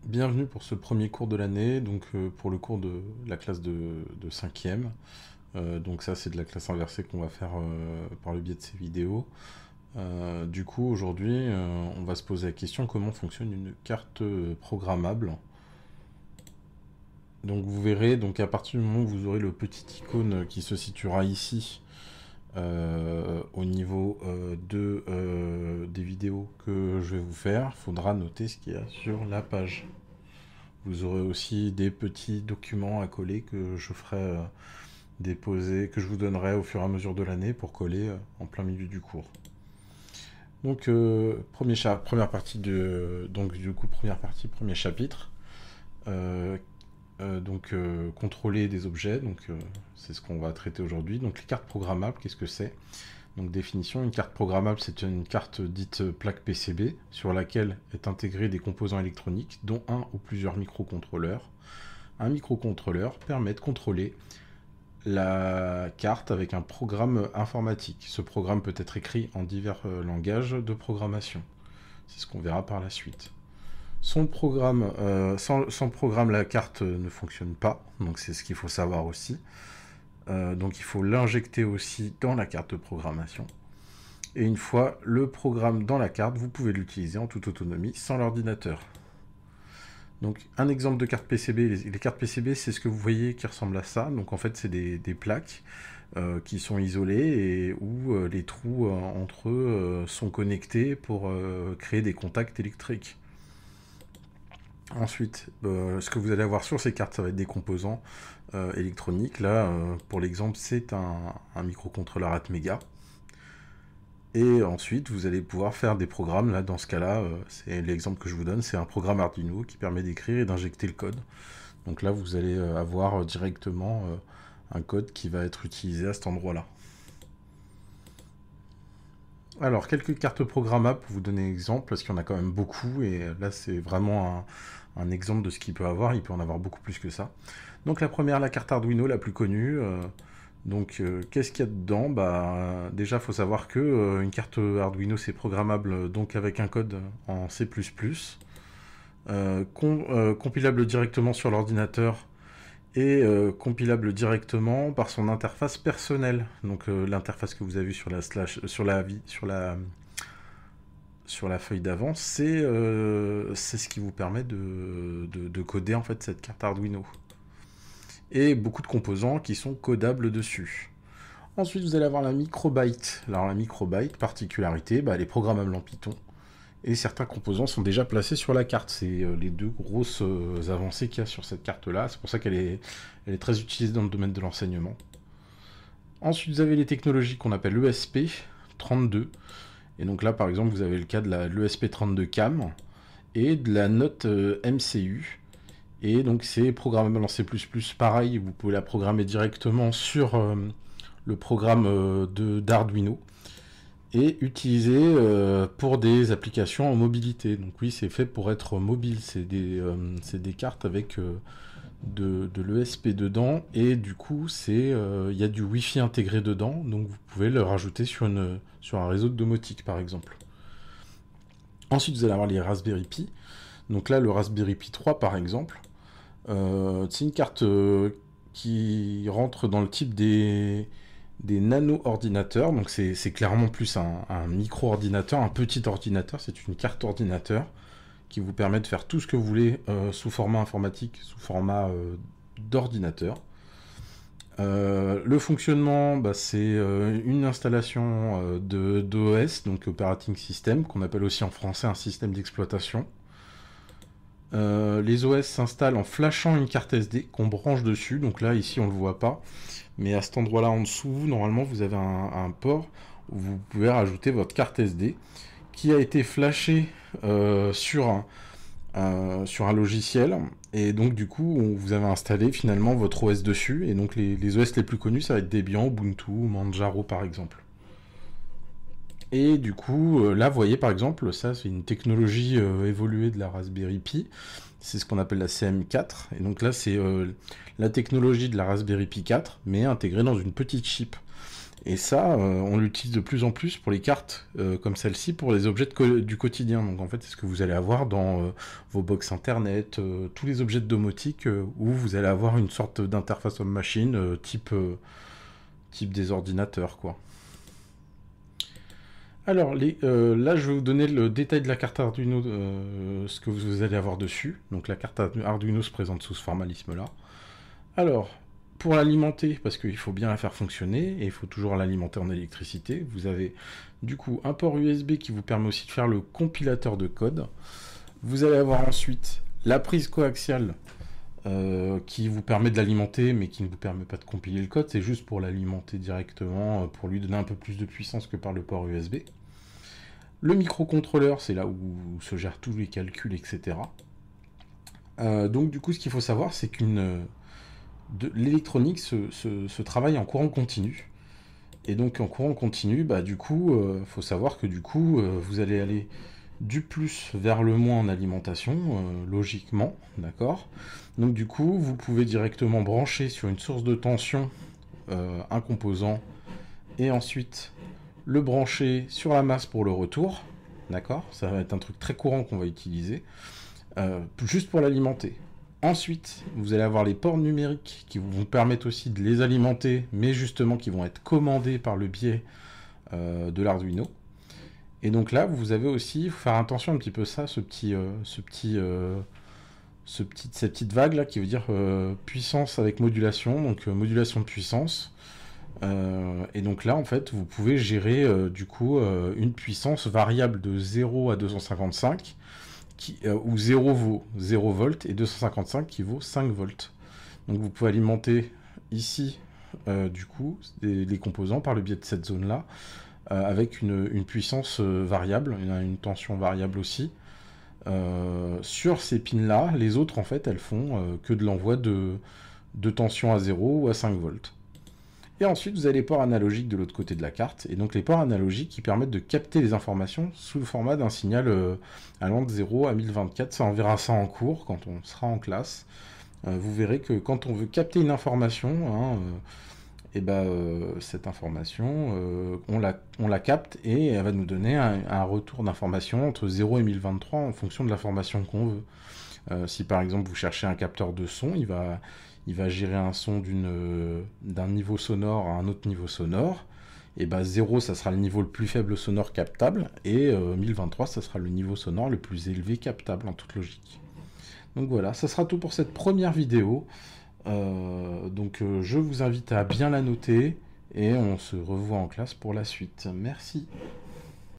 Bienvenue pour ce premier cours de l'année, donc pour le cours de la classe de 5e. Donc ça c'est de la classe inversée qu'on va faire par le biais de ces vidéos. Du coup aujourd'hui on va se poser la question comment fonctionne une carte programmable. Donc vous verrez, donc à partir du moment où vous aurez le petit icône qui se situera ici, au niveau des vidéos que je vais vous faire, il faudra noter ce qu'il y a sur la page. Vous aurez aussi des petits documents à coller que je ferai déposer, que je vous donnerai au fur et à mesure de l'année pour coller en plein milieu du cours. Donc première partie premier chapitre. Contrôler des objets, c'est ce qu'on va traiter aujourd'hui. Donc les cartes programmables, qu'est-ce que c'est? Donc définition, une carte programmable, c'est une carte dite plaque PCB sur laquelle est intégré des composants électroniques, dont un ou plusieurs microcontrôleurs. Un microcontrôleur permet de contrôler la carte avec un programme informatique. Ce programme peut être écrit en divers langages de programmation. C'est ce qu'on verra par la suite. Sans programme, la carte ne fonctionne pas, donc c'est ce qu'il faut savoir aussi. Donc il faut l'injecter aussi dans la carte de programmation. Et une fois le programme dans la carte, vous pouvez l'utiliser en toute autonomie sans l'ordinateur. Donc un exemple de carte PCB, les cartes PCB c'est ce que vous voyez qui ressemble à ça. Donc en fait c'est des plaques qui sont isolées et où les trous entre eux sont connectés pour créer des contacts électriques. Ensuite, ce que vous allez avoir sur ces cartes, ça va être des composants électroniques. Là, pour l'exemple, c'est un microcontrôleur Atmega. Et ensuite, vous allez pouvoir faire des programmes. Là, dans ce cas-là, c'est l'exemple que je vous donne, c'est un programme Arduino qui permet d'écrire et d'injecter le code. Donc là, vous allez avoir directement un code qui va être utilisé à cet endroit-là. Alors, quelques cartes programmables pour vous donner un exemple, parce qu'il y en a quand même beaucoup, et là, c'est vraiment un exemple de ce qu'il peut avoir. Il peut en avoir beaucoup plus que ça. Donc la première, la carte Arduino, la plus connue. Qu'est-ce qu'il y a dedans? Déjà, il faut savoir que une carte Arduino, c'est programmable donc avec un code en C++, compilable directement sur l'ordinateur et compilable directement par son interface personnelle. Donc l'interface que vous avez vue sur la feuille d'avant, c'est ce qui vous permet de coder en fait cette carte Arduino. Et beaucoup de composants qui sont codables dessus. Ensuite, vous allez avoir la microbyte. Alors la microbyte, particularité, elle est programmable en Python. Et certains composants sont déjà placés sur la carte. C'est les deux grosses avancées qu'il y a sur cette carte-là. C'est pour ça qu'elle est très utilisée dans le domaine de l'enseignement. Ensuite, vous avez les technologies qu'on appelle ESP32. Et donc là, par exemple, vous avez le cas de l'ESP32CAM et de la note MCU. Et donc c'est programmable en C++. Pareil, vous pouvez la programmer directement sur le programme d'Arduino et utiliser pour des applications en mobilité. Donc oui, c'est fait pour être mobile. C'est des cartes avec de l'ESP dedans et du coup il y a du Wi-Fi intégré dedans. Donc vous pouvez le rajouter sur un réseau de domotique par exemple. Ensuite, vous allez avoir les Raspberry Pi. Donc là, le Raspberry Pi 3 par exemple, c'est une carte qui rentre dans le type des nano-ordinateurs. Donc c'est clairement plus un micro-ordinateur, un petit ordinateur. C'est une carte ordinateur qui vous permet de faire tout ce que vous voulez sous format informatique, sous format d'ordinateur. Le fonctionnement, c'est une installation d'OS, donc Operating System, qu'on appelle aussi en français un système d'exploitation. Les OS s'installent en flashant une carte SD qu'on branche dessus. Donc là, ici, on ne le voit pas. Mais à cet endroit-là en dessous, normalement, vous avez un port où vous pouvez rajouter votre carte SD qui a été flashée sur un logiciel. Et donc, du coup, vous avez installé finalement votre OS dessus. Et donc, les OS les plus connus, ça va être Debian, Ubuntu, Manjaro, par exemple. Et du coup, là, vous voyez, par exemple, ça, c'est une technologie évoluée de la Raspberry Pi. C'est ce qu'on appelle la CM4. Et donc là, c'est la technologie de la Raspberry Pi 4, mais intégrée dans une petite chip. Et ça, on l'utilise de plus en plus pour les cartes comme celle-ci, pour les objets du quotidien. Donc en fait, c'est ce que vous allez avoir dans vos box internet, tous les objets de domotique où vous allez avoir une sorte d'interface homme-machine type des ordinateurs, quoi. Alors, là, je vais vous donner le détail de la carte Arduino, ce que vous allez avoir dessus. Donc la carte Arduino se présente sous ce formalisme-là. Alors, pour l'alimenter, parce qu'il faut bien la faire fonctionner, et il faut toujours l'alimenter en électricité, vous avez du coup un port USB qui vous permet aussi de faire le compilateur de code. Vous allez avoir ensuite la prise coaxiale qui vous permet de l'alimenter, mais qui ne vous permet pas de compiler le code, c'est juste pour l'alimenter directement, pour lui donner un peu plus de puissance que par le port USB. Le microcontrôleur, c'est là où se gèrent tous les calculs, etc. Donc du coup, ce qu'il faut savoir, c'est qu'une l'électronique se travaille en courant continu. Et donc en courant continu, bah du coup, faut savoir que du coup, vous allez aller du plus vers le moins en alimentation, logiquement, d'accord. Donc du coup, vous pouvez directement brancher sur une source de tension un composant, et ensuite le brancher sur la masse pour le retour, d'accord. Ça va être un truc très courant qu'on va utiliser, juste pour l'alimenter. Ensuite, vous allez avoir les ports numériques qui vous permettre aussi de les alimenter, mais justement qui vont être commandés par le biais de l'Arduino. Et donc là, vous avez aussi, il faut faire attention un petit peu ça, cette petite vague là qui veut dire puissance avec modulation, donc modulation de puissance. Et donc là, en fait, vous pouvez gérer du coup une puissance variable de 0 à 255. Où 0 vaut 0 volts et 255 qui vaut 5 volts. Donc vous pouvez alimenter ici du coup les composants par le biais de cette zone là avec une puissance variable, une tension variable aussi. Sur ces pins là, les autres en fait elles font que de l'envoi de tension à 0 ou à 5 volts. Et ensuite, vous avez les ports analogiques de l'autre côté de la carte. Et donc les ports analogiques qui permettent de capter les informations sous le format d'un signal allant de 0 à 1024. Ça, on verra ça en cours quand on sera en classe. Vous verrez que quand on veut capter une information, cette information, on la capte et elle va nous donner un retour d'information entre 0 et 1023 en fonction de l'information qu'on veut. Si par exemple vous cherchez un capteur de son, il va gérer un son d'un niveau sonore à un autre niveau sonore. Et 0, ça sera le niveau le plus faible sonore captable, et 1023, ça sera le niveau sonore le plus élevé captable en toute logique. Donc voilà, ça sera tout pour cette première vidéo. Je vous invite à bien la noter, et on se revoit en classe pour la suite. Merci.